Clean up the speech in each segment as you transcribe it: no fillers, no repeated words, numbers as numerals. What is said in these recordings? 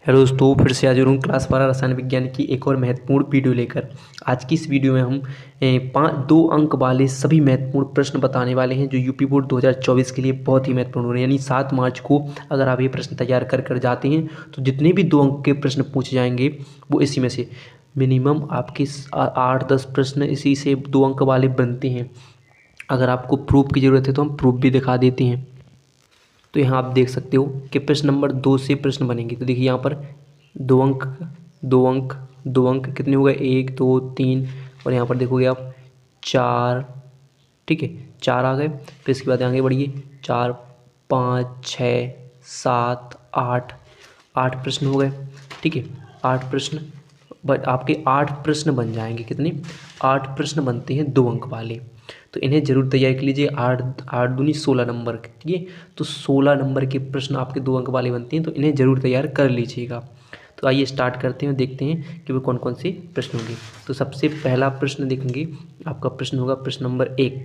Hello दोस्तों, फिर से हाजिर हूँ क्लास 12 रसायन विज्ञान की एक और महत्वपूर्ण वीडियो लेकर। आज की इस वीडियो में हम 2 अंक वाले सभी महत्वपूर्ण प्रश्न बताने वाले हैं जो यूपी बोर्ड 2024 के लिए बहुत ही महत्वपूर्ण हो रहे हैं। यानी 7 मार्च को अगर आप ये प्रश्न तैयार कर जाते हैं तो जितने भी 2 अंक के प्रश्न पूछे जाएंगे वो इसी में से मिनिमम आपके 8-10 प्रश्न इसी से 2 अंक वाले बनते हैं। अगर आपको प्रूफ की ज़रूरत है तो हम प्रूफ भी दिखा देते हैं। तो यहाँ आप देख सकते हो कि प्रश्न नंबर 2 से प्रश्न बनेंगे। तो देखिए यहाँ पर 2 अंक 2 अंक 2 अंक कितने हो गए, 1 2 3 और यहाँ पर देखोगे आप 4। ठीक है, 4 आ गए। फिर इसके बाद आगे बढ़िए 4 5 6 7 8 8 प्रश्न हो गए। ठीक है, 8 प्रश्न बट आपके 8 प्रश्न बन जाएंगे। कितने? 8 प्रश्न बनते हैं 2 अंक वाले। तो इन्हें जरूर तैयार कर लीजिए। 8 8 दूनी 16 नंबर। ठीक है, तो 16 नंबर के प्रश्न आपके 2 अंक वाले बनते हैं, तो इन्हें जरूर तैयार कर लीजिएगा। तो आइए स्टार्ट करते हैं, देखते हैं कि वो कौन कौन से प्रश्न होंगे। तो सबसे पहला प्रश्न देखेंगे, आपका प्रश्न होगा प्रश्न नंबर 1।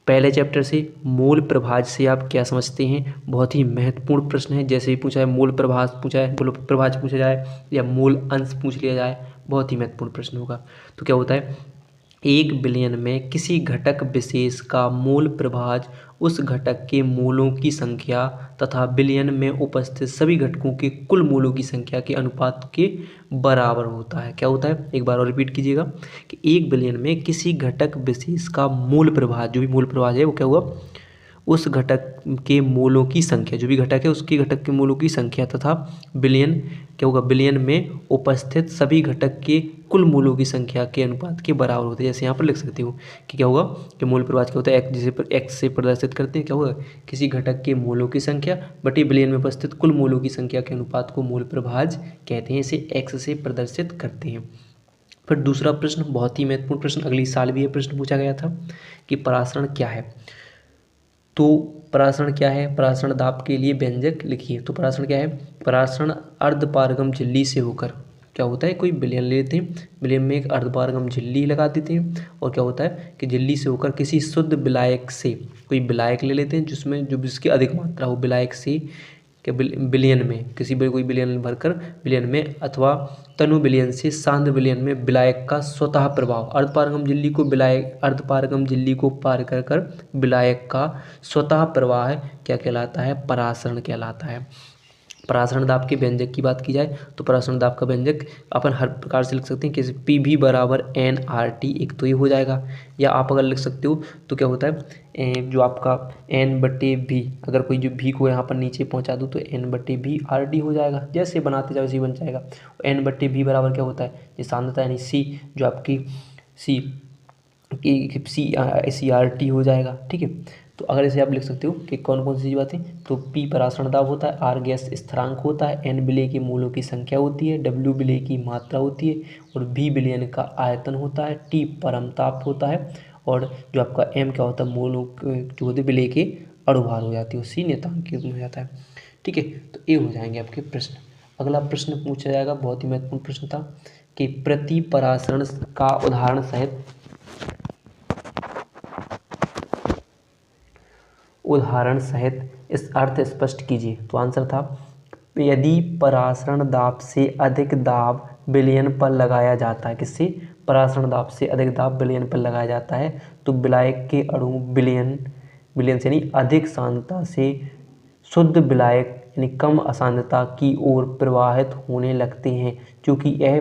पहले चैप्टर से मूल प्रभाज से आप क्या समझते हैं? बहुत ही महत्वपूर्ण प्रश्न है। जैसे ही पूछा है मूल प्रभाज पूछा है, मूल प्रभाज पूछा जाए या मूल अंश पूछ लिया जाए, बहुत ही महत्वपूर्ण प्रश्न होगा। तो क्या होता है, 1 बिलियन में किसी घटक विशेष का मूल प्रभाज उस घटक के मूलों की संख्या तथा बिलियन में उपस्थित सभी घटकों के कुल मूलों की संख्या के अनुपात के बराबर होता है। क्या होता है, एक बार और रिपीट कीजिएगा कि 1 बिलियन में किसी घटक विशेष का मूल प्रभाज, जो भी मूल प्रभाज है वो क्या हुआ, उस घटक के मूलों की संख्या, जो भी घटक है उसके घटक के मूलों की संख्या तथा बिलियन, क्या होगा, बिलियन में उपस्थित सभी घटक के कुल मूलों की संख्या के अनुपात के बराबर होते हैं। जैसे यहाँ पर लिख सकते हो कि क्या होगा कि मूल प्रभाज क्या होता है, जिसे पर एक्स से प्रदर्शित करते हैं। क्या होगा, किसी घटक के मूलों की संख्या बटे बिलियन में उपस्थित कुल मूलों की संख्या के अनुपात को मूल प्रभाज कहते हैं। इसे एक्स से प्रदर्शित करते हैं। फिर दूसरा प्रश्न, बहुत ही महत्वपूर्ण प्रश्न, अगली साल भी ये प्रश्न पूछा गया था कि परासरण क्या है। तो परासरण क्या है, परासरण दाब के लिए व्यंजक लिखिए। तो परासरण क्या है, परासरण अर्धपारगम झिल्ली से होकर, क्या होता है, कोई विलयन ले लेते हैं, विलयन में एक अर्धपारगम झिल्ली लगा देते हैं और क्या होता है कि झिल्ली से होकर किसी शुद्ध विलायक से, कोई विलायक ले लेते हैं जिसमें जो जिसकी अधिक मात्रा हो, विलायक से के विलयन में, किसी भी कोई विलयन भरकर विलयन में अथवा तनु विलयन से सांद्र विलयन में विलायक का स्वतः प्रभाव, अर्धपारगम झिल्ली को विलायक, अर्धपारगम झिल्ली को पार कर कर विलायक का स्वतः प्रवाह क्या कहलाता है, परासरण कहलाता है। परासरण दाब के व्यंजक की बात की जाए तो परासरण दाब का व्यंजक अपन हर प्रकार से लिख सकते हैं कि पी भी बराबर एन आर टी, एक तो ये हो जाएगा। या आप अगर लिख सकते हो तो क्या होता है, जो आपका एन बटे भी, अगर कोई जो भी को यहाँ पर नीचे पहुँचा दूँ तो एन बटे भी आर डी हो जाएगा। जैसे बनाते जाओ वैसे बन जाएगा। एन बटे भी बराबर क्या होता है, ये सांद्रता यानी सी, जो आपकी सी की सी आर टी हो जाएगा। ठीक है, तो अगर इसे आप लिख सकते हो कि कौन कौन सी बातें, तो पी परासरण दाब होता है, आर गैस स्थिरांक होता है, एन विलेय के मूलों की संख्या होती है, डब्ल्यू विलेय की मात्रा होती है और बी विलयन का आयतन होता है, टी परमताप होता है और जो आपका एम क्या होता है, मूलों जो होते विलेय के अणुभार हो जाती है, सी नियतांक के रूप में हो जाता है। ठीक है, तो ये हो जाएंगे आपके प्रश्न। अगला प्रश्न पूछा जाएगा, बहुत ही महत्वपूर्ण प्रश्न था कि प्रति परासरण का उदाहरण सहित इस अर्थ स्पष्ट कीजिए। तो आंसर था, यदि परासरण दाब से अधिक दाब विलयन पर लगाया जाता है, किससे, परासरण दाब से अधिक दाब विलयन पर लगाया जाता है तो विलायक के अणु विलयन से यानी अधिक सांद्रता से शुद्ध विलायक यानी कम असांद्रता की ओर प्रवाहित होने लगते हैं। क्योंकि यह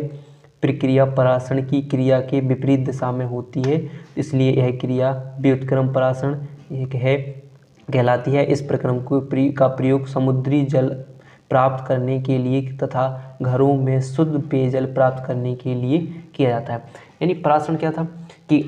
प्रक्रिया परासरण की क्रिया के विपरीत दिशा में होती है, इसलिए यह क्रिया व्युत्क्रम परासरण एक है कहलाती है। इस प्रक्रम का प्रयोग समुद्री जल प्राप्त करने के लिए तथा घरों में शुद्ध पेयजल प्राप्त करने के लिए किया जाता है। यानी परासरण क्या था कि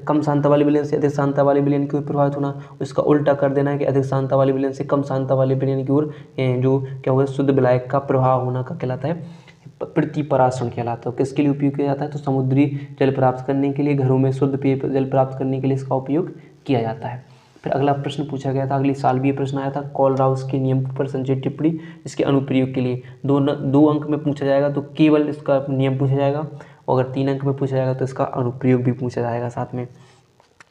कम सांद्रता वाले विलयन से अधिक सांद्रता वाले विलयन की ओर प्रभावित होना, उसका उल्टा कर देना है कि अधिक सांद्रता वाले विलयन से कम सांद्रता वाले विलयन की ओर जो क्या होगा, शुद्ध विलायक का प्रभाव होना का कहलाता है प्रति परासरण कहलाता है। किसके लिए उपयोग किया जाता है, तो समुद्री जल प्राप्त करने के लिए, घरों में शुद्ध पेयजल प्राप्त करने के लिए इसका उपयोग किया जाता है। फिर अगला प्रश्न पूछा गया था, अगली साल भी ये प्रश्न आया था, कोलराउस के नियम पर संचित टिप्पणी, इसके अनुप्रयोग के लिए 2 अंक में पूछा जाएगा तो केवल इसका नियम पूछा जाएगा, और अगर 3 अंक में पूछा जाएगा तो इसका अनुप्रयोग भी पूछा जाएगा साथ में।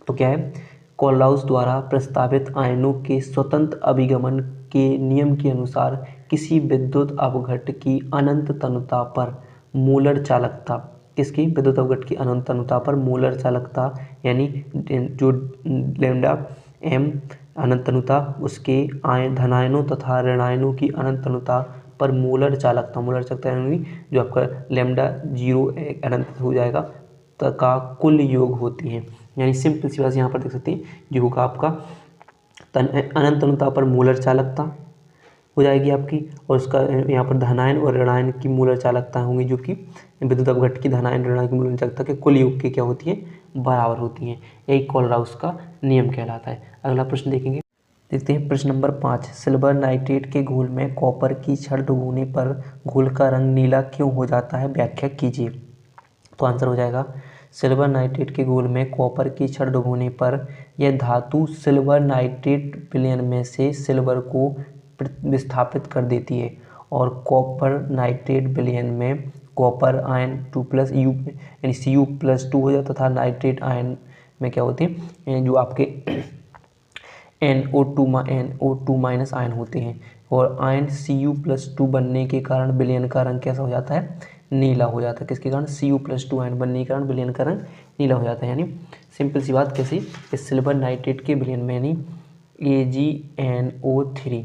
तो क्या है, कोलराउस द्वारा प्रस्तावित आयनों के स्वतंत्र अभिगमन के नियम के अनुसार किसी विद्युत अपघट की अनंत तनुता पर मोलर चालकता, किसकी विद्युत अपघट की अनंत तनुता पर मोलर चालकता यानी जो लैम्डा एम अनंत तनुता, उसके धनायनों तथा ऋणायनों की अनंत तनुता पर मोलर चालकता यानी जो आपका लैम्डा 0 अनंत हो जाएगा का कुल योग होती है। यानी सिंपल सी बात यहाँ पर देख सकते हैं, जो होगा आपका अनंत तनुता पर मोलर चालकता हो जाएगी आपकी, और उसका यहाँ पर धनायन और ऋणायन की मोलर चालकता होंगी, जो कि विद्युत अपघट की धनायन ऋणायन की मोलर चालकता के कुल योग की क्या होती है, बराबर होती हैं। यही कोलराउस का नियम कहलाता है। अगला प्रश्न देखेंगे, देखते हैं प्रश्न नंबर 5। सिल्वर नाइट्रेट के घोल में कॉपर की छड़ डुबोने पर घोल का रंग नीला क्यों हो जाता है, व्याख्या कीजिए। तो आंसर हो जाएगा, सिल्वर नाइट्रेट के घोल में कॉपर की छड़ डुबोने पर यह धातु सिल्वर नाइट्रेट विलयन में से सिल्वर को विस्थापित कर देती है, और कॉपर नाइट्रेट विलयन में कॉपर आयन 2+ यू यानी Cu+2 हो जाता तथा नाइट्रेट आयन में क्या होते हैं, जो आपके NO2 माइनस आयन होते हैं, और आयन Cu+2 बनने के कारण विलयन का रंग कैसा हो जाता है, नीला हो जाता है। किसके कारण, Cu+2 आयन बनने के कारण विलयन का रंग नीला हो जाता है। यानी सिंपल सी बात कैसी, इस सिल्वर नाइट्रेट के विलयन में यानी AgNO3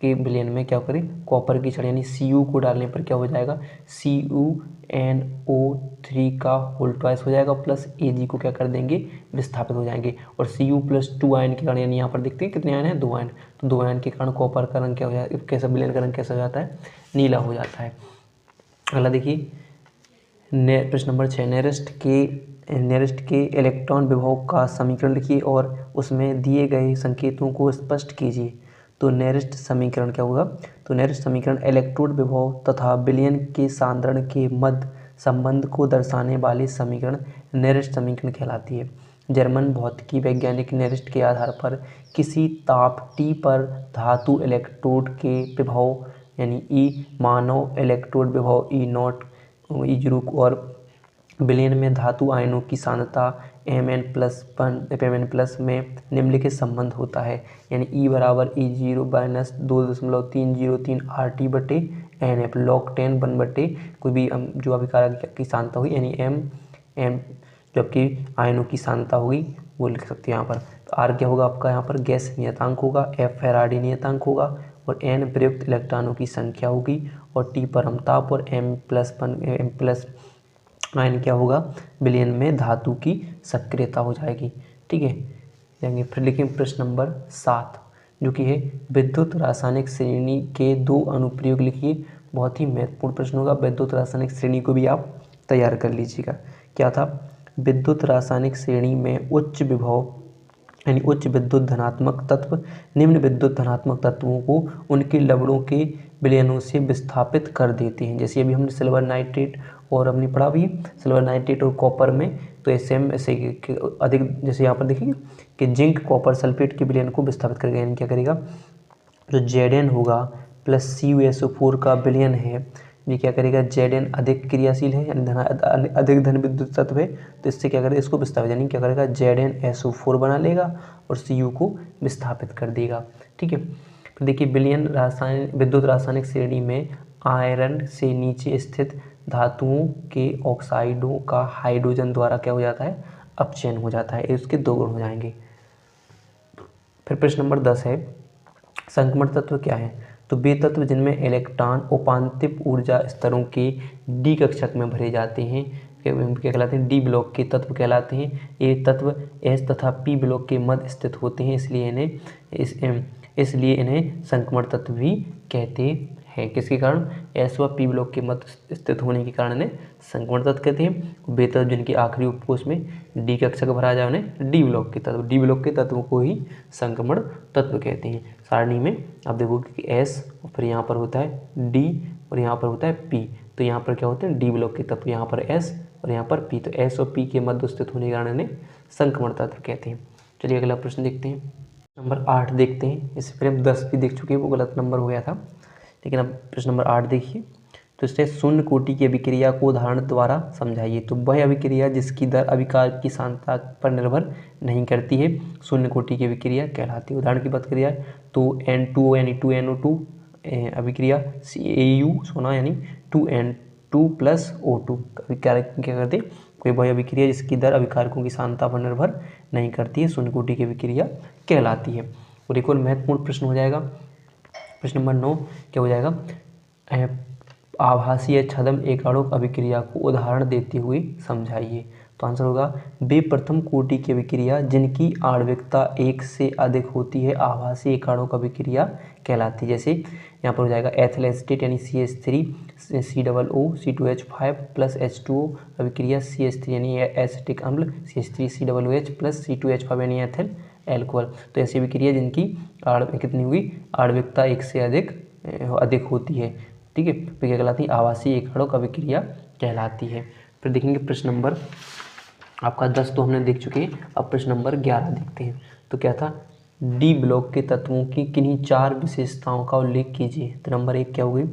के विलयन में क्या करें, कॉपर की छड़ यानी Cu को डालने पर क्या हो जाएगा, CuNO3 का होल ट्वाइस हो जाएगा, प्लस Ag को क्या कर देंगे, विस्थापित हो जाएंगे, और Cu+2 आयन के कारण यानी यहाँ पर देखते हैं कितने आयन हैं, 2 आयन, तो 2 आयन के कारण कॉपर का रंग क्या हो जाएगा, कैसा विलयन का रंग कैसा हो जाता है, नीला हो जाता है। अगला देखिए प्रश्न नंबर 6। नेरिस्ट के इलेक्ट्रॉन विभव का समीकरण लिखिए और उसमें दिए गए संकेतों को स्पष्ट कीजिए। तो नेरिस्ट समीकरण क्या होगा, तो नेरिस्ट समीकरण इलेक्ट्रोड विभव तथा विलयन के सांद्रण के मध्य संबंध को दर्शाने वाली समीकरण नेरिस्ट समीकरण कहलाती है। जर्मन भौतिकी वैज्ञानिक नेरिस्ट के आधार पर किसी ताप T पर धातु इलेक्ट्रोड के विभव यानी E मानव इलेक्ट्रोड विभव E0 E0 और विलयन में धातु आयनों की सांद्रता Mn+ में निम्नलिखित संबंध होता है, यानी E बराबर E0 माइनस 2.303 RT/NF log 10 1/, कोई भी जो अभिकारक की सांद्रता हुई यानी M जबकि आयनों की सांद्रता होगी वो लिख सकते हैं यहाँ पर। तो R क्या होगा आपका, यहाँ पर गैस नियतांक होगा, F फैराडे नियतांक होगा, और N प्रयुक्त इलेक्ट्रॉनों की संख्या होगी, और T परमताप, और M+ आयन क्या होगा, विलयन में धातु की सक्रियता हो जाएगी। ठीक है, जाएंगे फिर लिखेंगे प्रश्न नंबर 7, जो कि है विद्युत रासायनिक श्रेणी के 2 अनुप्रयोग लिखिए। बहुत ही महत्वपूर्ण प्रश्न होगा, विद्युत रासायनिक श्रेणी को भी आप तैयार कर लीजिएगा। क्या था, विद्युत रासायनिक श्रेणी में उच्च विभव यानी उच्च विद्युत धनात्मक तत्व निम्न विद्युत धनात्मक तत्वों को उनके लवणों के विलयनों से विस्थापित कर देते हैं। जैसे अभी हमने सिल्वर नाइट्रेट और हमने पढ़ा भी सिल्वर नाइट्रेट और कॉपर में, तो ऐसे अधिक, जैसे यहाँ पर देखिए कि जिंक कॉपर सल्फेट के विलयन को विस्थापित करेगा, यानी क्या करेगा, जो Zn होगा प्लस CuSO4 का विलयन है, ये क्या करेगा, Zn अधिक क्रियाशील है यानी अधिक धन विद्युत तत्व है, तो इससे क्या करेगा, इसको विस्थापित यानी क्या करेगा, ZnSO4 बना लेगा और Cu को विस्थापित कर देगा। ठीक है, फिर देखिए विद्युत रासायनिक श्रेणी में आयरन से नीचे स्थित धातुओं के ऑक्साइडों का हाइड्रोजन द्वारा क्या हो जाता है, अपचयन हो जाता है, इसके 2 गुण हो जाएंगे। फिर प्रश्न नंबर 10 है, संक्रमण तत्व क्या है। तो वे तत्व जिनमें इलेक्ट्रॉन उपांतिक ऊर्जा स्तरों के डी कक्षक में भरे जाते हैं क्या कहलाते हैं, डी ब्लॉक के तत्व कहलाते हैं। ये तत्व एस तथा पी ब्लॉक के मध्य स्थित होते हैं, इसलिए इन्हें संक्रमण तत्व भी कहते हैं। किसके कारण, एस व पी ब्लॉक के मध्य स्थित होने के कारण इन्हें संक्रमण तत्व कहते हैं। वे तत्व जिनके आखिरी उपकोष में डी कक्षक भरा जाए उन्हें डी ब्लॉक के तत्व को ही संक्रमण तत्व कहते हैं। सारणी में आप देखोगे कि एस और फिर यहाँ पर होता है डी और यहाँ पर होता है पी, तो यहाँ पर क्या होते हैं, डी ब्लॉक के तत्व, यहाँ पर एस और यहाँ पर पी, तो एस और पी के मध्य स्थित होने के कारण इन्हें संक्रमण तत्व कहते हैं। चलिए अगला प्रश्न देखते हैं, नंबर 8 देखते हैं। इससे पहले हम 10 भी देख चुके हैं, वो गलत नंबर हो गया था, लेकिन अब प्रश्न नंबर 8 देखिए। तो इससे शून्य कोटि की अभिक्रिया को उदाहरण द्वारा समझाइए। तो वह अभिक्रिया जिसकी दर अभिकार की सांद्रता पर निर्भर नहीं करती है शून्य कोटि की अभिक्रिया कहलाती है। उदाहरण की बात करिए तो N2 यानी 2NO2 अभिक्रिया AU सोना यानी 2N2 प्लस O2 क्या करते हैं, कोई वही अभिक्रिया जिसकी दर अभिकारकों की सांद्रता पर निर्भर नहीं करती है, शून्य कोटि की अभिक्रिया कहलाती है। और एक और महत्वपूर्ण प्रश्न हो जाएगा, प्रश्न नंबर 9 क्या हो जाएगा, आभासी छद्म एकाणुक अभिक्रिया को उदाहरण देते हुए समझाइए। तो आंसर होगा वे प्रथम कोटि की अभिक्रिया जिनकी आणविकता 1 से अधिक होती है आभासी एकाणुक अभिक्रिया कहलाती है। जैसे यहाँ पर हो जाएगा एथिल एसीटेट यानी CH3 COO C2H5 plus H2O अभिक्रिया CH3 यानी एसिटिक अम्ल CH3 COOH प्लस C2H5 यानी एथिल एल्कोहल। तो ऐसी अभिक्रिया जिनकी कितनी हुई, आणविकता 1 से अधिक होती है, ठीक है, तो क्या कहलाती है, आभासी एकाणुक अभिक्रिया कहलाती है। फिर देखेंगे प्रश्न नंबर आपका 10 तो हमने देख चुके हैं, अब प्रश्न नंबर 11 देखते हैं। तो क्या था, डी ब्लॉक के तत्वों की किन्हीं 4 विशेषताओं का उल्लेख कीजिए। तो नंबर 1 क्या होगी,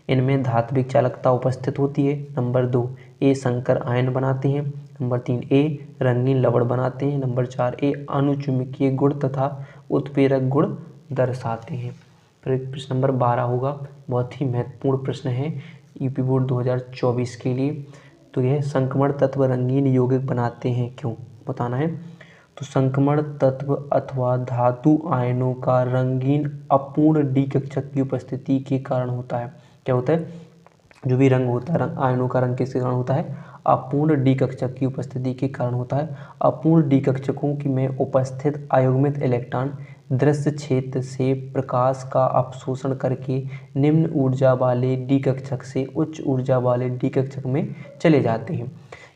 इनमें धात्विक चालकता उपस्थित होती है। नंबर 2 ए संकर आयन बनाते हैं। नंबर 3 ए रंगीन लवण बनाते हैं। नंबर 4 ए अनुचुंबकीय गुण तथा उत्प्रेरक गुण दर्शाते हैं। फिर प्रश्न नंबर 12 होगा, बहुत ही महत्वपूर्ण प्रश्न है यूपी बोर्ड 2024 के लिए। तो यह संक्रमण तत्व रंगीन यौगिक बनाते हैं क्यों, बताना है। तो संक्रमण तत्व अथवा धातु आयनों का रंगीन अपूर्ण डी कक्षक की उपस्थिति के कारण होता है। क्या होता है, जो भी रंग होता है आयनों का रंग किसके कारण होता है, अपूर्ण डी कक्षक की उपस्थिति के कारण होता है। अपूर्ण डी कक्षकों की में उपस्थित अयुग्मित इलेक्ट्रॉन दृश्य क्षेत्र से प्रकाश का अपशोषण करके निम्न ऊर्जा वाले डी कक्षक से उच्च ऊर्जा वाले डी कक्षक में चले जाते हैं।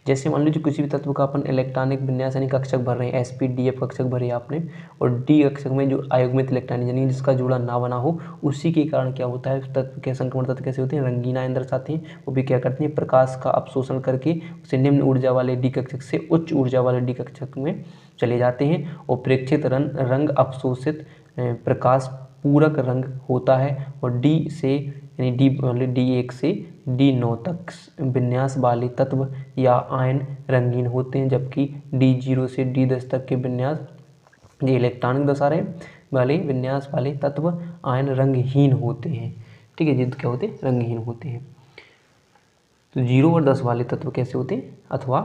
जैसे मान लीजिए किसी भी तत्व का अपन इलेक्ट्रॉनिक विन्यास यानी कक्षक भर रहे हैं, sp-df कक्षक भरे आपने, और डी कक्षक में जो अयुग्मित इलेक्ट्रॉन यानी जिसका जुड़ा ना बना हो, उसी के कारण क्या होता है, तत्व के संक्रमण तत्व कैसे होते हैं, रंगीन आयन दर्शाते हैं। वो भी क्या करते हैं, प्रकाश का अपशोषण करके उसे निम्न ऊर्जा वाले डी कक्षक से उच्च ऊर्जा वाले डी कक्षक में चले जाते हैं। और प्रेक्षित रंग अपशोषित प्रकाश पूरक रंग होता है। और डी से यानी D1 से D9 तक विन्यास वाले तत्व या आयन रंगीन होते हैं, जबकि D0 से D10 तक के विन्यास ये इलेक्ट्रॉनिक दशा रहे वाले विन्यास वाले तत्व आयन रंगहीन होते हैं। ठीक है जी, तो क्या होते हैं, रंगहीन होते हैं। तो 0 और 10 वाले तत्व कैसे होते हैं, अथवा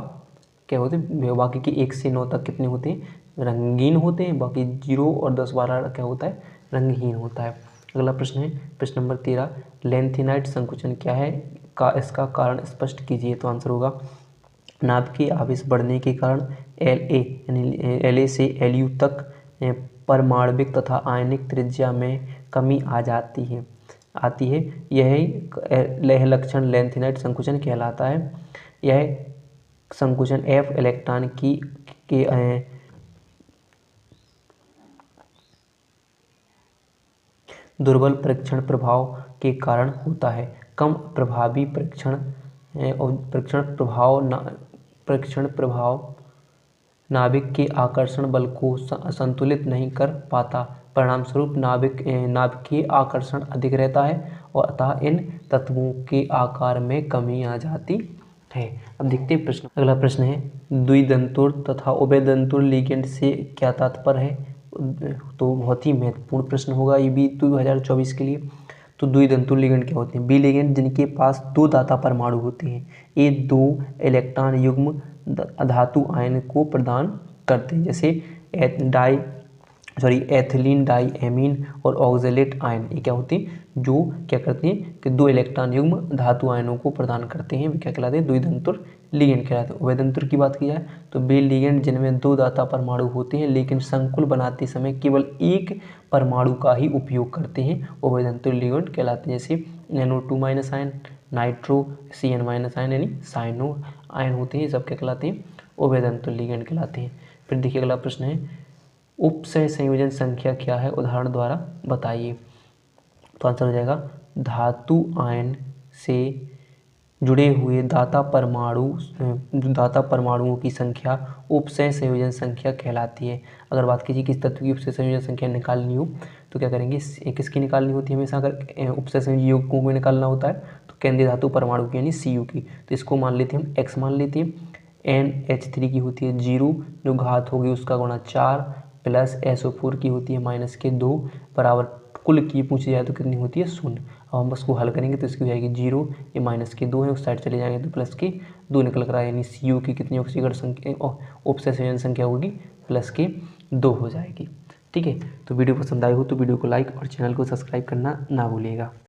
क्या होते हैं, बाकी के 1 से 9 तक कितने होते हैं, रंगीन होते हैं। बाकी 0 और 10 वाला क्या होता है, रंगहीन होता है। अगला प्रश्न है प्रश्न नंबर 13, लेंथेनाइट संकुचन क्या है, का इसका कारण स्पष्ट कीजिए। तो आंसर होगा नाभिकीय आवेश बढ़ने के कारण La से Lu तक परमाणविक तथा आयनिक त्रिज्या में कमी आती है। यह लक्षण लेंथेनाइट संकुचन कहलाता है। यह संकुचन F इलेक्ट्रॉन के दुर्बल परीक्षण प्रभाव के कारण होता है। कम प्रभावी परीक्षण प्रभाव नाभिक के आकर्षण बल को संतुलित नहीं कर पाता। परिणामस्वरूप नाभिकीय आकर्षण अधिक रहता है और अतः इन तत्वों के आकार में कमी आ जाती है। अब देखते हैं प्रश्न। अगला प्रश्न है द्विदंतुर तथा उभयदंतुर लिगेंड से क्या तात्पर्य है। तो बहुत ही महत्वपूर्ण प्रश्न होगा ये भी 2024 के लिए। तो द्विदंतुर लिगेंड क्या होते हैं, बी लिगेंड जिनके पास 2 दाता परमाणु होते हैं। ये 2 इलेक्ट्रॉन युग्म धातु आयन को प्रदान करते हैं, जैसे एथिलीन डाई एमीन और ऑक्जेलेट आयन। ये क्या होते हैं, जो क्या करते हैं कि 2 इलेक्ट्रॉन युग्म धातु आयनों को प्रदान करते हैं, वे क्या कहलाते हैं, द्विदंतुर लिगेंड कहलाते हैं। उभयदंतुर की बात की जाए तो बे लिगेंड जिनमें 2 दाता परमाणु होते हैं लेकिन संकुल बनाते समय केवल 1 परमाणु का ही उपयोग करते हैं, उभयदंतुर लिगेंड कहलाते हैं। जैसे NO2- ion, nitro CN- ion यानी साइनो आयन होते हैं, सब क्या कहलाते हैं, उभयदंतुर लिगेंड कहलाते हैं। फिर देखिए अगला प्रश्न है उपसय संयोजन संख्या क्या है, उदाहरण द्वारा बताइए। तो आंसर हो जाएगा धातु आयन से जुड़े हुए दाता परमाणुओं की संख्या उपसय संयोजन संख्या कहलाती है। अगर बात कीजिए किस तत्व की उपसय संयोजन संख्या निकालनी हो तो क्या करेंगे, किसकी निकालनी होती है हमेशा, अगर उपसय संयोजन यौगिकों को निकालना होता है तो केंद्रीय धातु परमाणु की यानी Cu की। तो इसको मान लेते हैं हम x मान लेते हैं। NH3 की होती है 0, जो घात होगी उसका गुणा 4, प्लस SO4 की होती है -2 बराबर कुल की पूछी जाए तो कितनी होती है 0। अब हम बस को हल करेंगे तो इसकी हो जाएगी 0, ये माइनस के 2 है, उस साइड चले जाएंगे तो प्लस के 2 निकल कर आए, यानी सी की कितनी ऑक्सीकरण संख्या ऑक्सीजन संख्या होगी प्लस के 2 हो जाएगी। ठीक है, तो वीडियो पसंद आई हो तो वीडियो को लाइक और चैनल को सब्सक्राइब करना ना भूलिएगा।